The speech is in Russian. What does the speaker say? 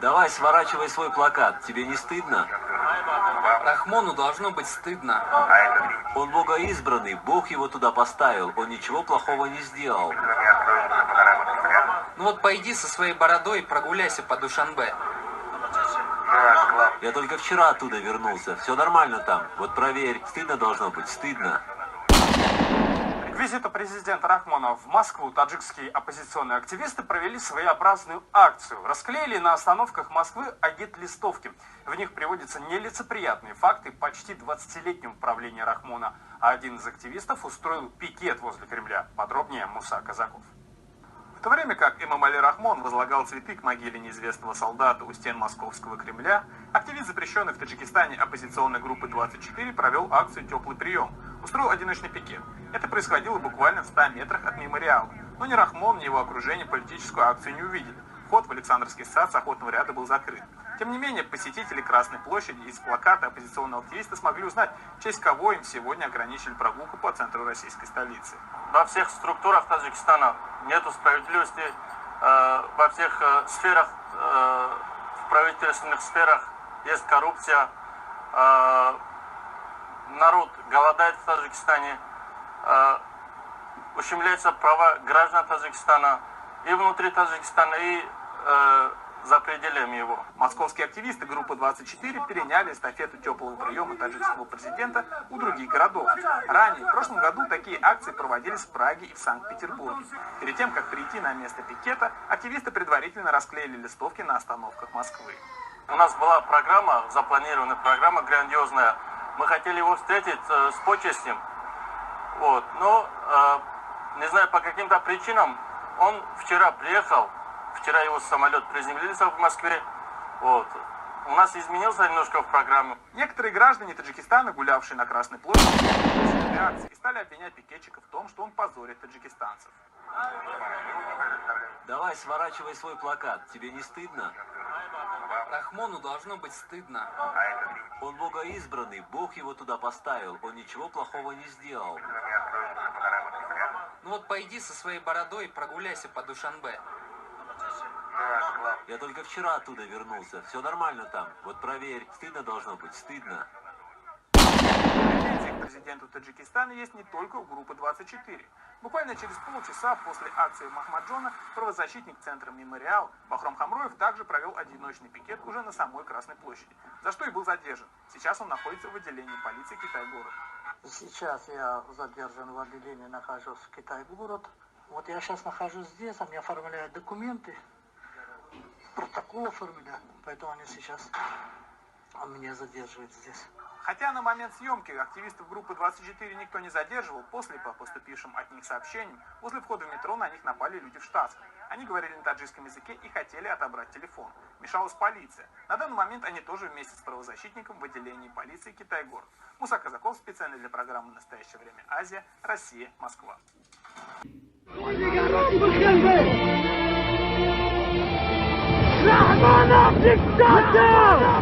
Давай, сворачивай свой плакат. Тебе не стыдно? Рахмону должно быть стыдно. Он богоизбранный, Бог его туда поставил. Он ничего плохого не сделал. Ну вот пойди со своей бородой и прогуляйся по Душанбе. Я только вчера оттуда вернулся. Все нормально там. Вот проверь. Стыдно должно быть, стыдно. К визиту президента Рахмона в Москву таджикские оппозиционные активисты провели своеобразную акцию. Расклеили на остановках Москвы агит-листовки. В них приводятся нелицеприятные факты почти 20-летнего правления Рахмона. А один из активистов устроил пикет возле Кремля. Подробнее Муса Казаков. В то время как Эмомали Рахмон возлагал цветы к могиле неизвестного солдата у стен московского Кремля, активист запрещенной в Таджикистане оппозиционной группы 24 провел акцию «Теплый прием», устроил одиночный пикет. Это происходило буквально в 100 метрах от мемориала. Но ни Рахмон, ни его окружение политическую акцию не увидели. Вход в Александровский сад с охотного ряда был закрыт. Тем не менее, посетители Красной площади из плаката оппозиционного активиста смогли узнать, в честь кого им сегодня ограничили прогулку по центру российской столицы. Во всех структурах Таджикистана нету справедливости, во всех сферах, в правительственных сферах есть коррупция, народ голодает в Таджикистане, ущемляются права граждан Таджикистана и внутри Таджикистана, и за пределами его. Московские активисты группы 24 переняли эстафету теплого приема таджикского президента у других городов. Ранее, в прошлом году, такие акции проводились в Праге и в Санкт-Петербурге. Перед тем, как прийти на место пикета, активисты предварительно расклеили листовки на остановках Москвы. У нас была программа, запланированная программа грандиозная. Мы хотели его встретить с почестью. Вот. Но, не знаю, по каким-то причинам, он вчера приехал. Вчера его самолет приземлился в Москве. Вот. У нас изменился немножко в программе. Некоторые граждане Таджикистана, гулявшие на Красной площади, акции и стали обвинять пикетчика в том, что он позорит таджикистанцев. Давай, сворачивай свой плакат. Тебе не стыдно? Рахмону должно быть стыдно. Он богоизбранный, Бог его туда поставил. Он ничего плохого не сделал. Ну вот пойди со своей бородой и прогуляйся по Душанбе. Я только вчера оттуда вернулся. Все нормально там. Вот проверь. Стыдно должно быть, стыдно. Претензии к президенту Таджикистана есть не только у группы 24. Буквально через полчаса после акции Махмаджона правозащитник центра «Мемориал» Бахром Хамроев также провел одиночный пикет уже на самой Красной площади, за что и был задержан. Сейчас он находится в отделении полиции Китай-город. Сейчас я задержан в отделении, нахожусь в Китай-город. Вот я сейчас нахожусь здесь, они оформляют документы, протокол оформляют, поэтому они сейчас меня задерживают здесь. Хотя на момент съемки активистов группы 24 никто не задерживал, после по поступившим от них сообщениям, возле входа в метро на них напали люди в штатском. Они говорили на таджикском языке и хотели отобрать телефон. Мешалась полиция. На данный момент они тоже вместе с правозащитником в отделении полиции Китай-город. Муса Казаков, специально для программы «Настоящее время. Азия. Россия. Москва». Рахмонов диктатор!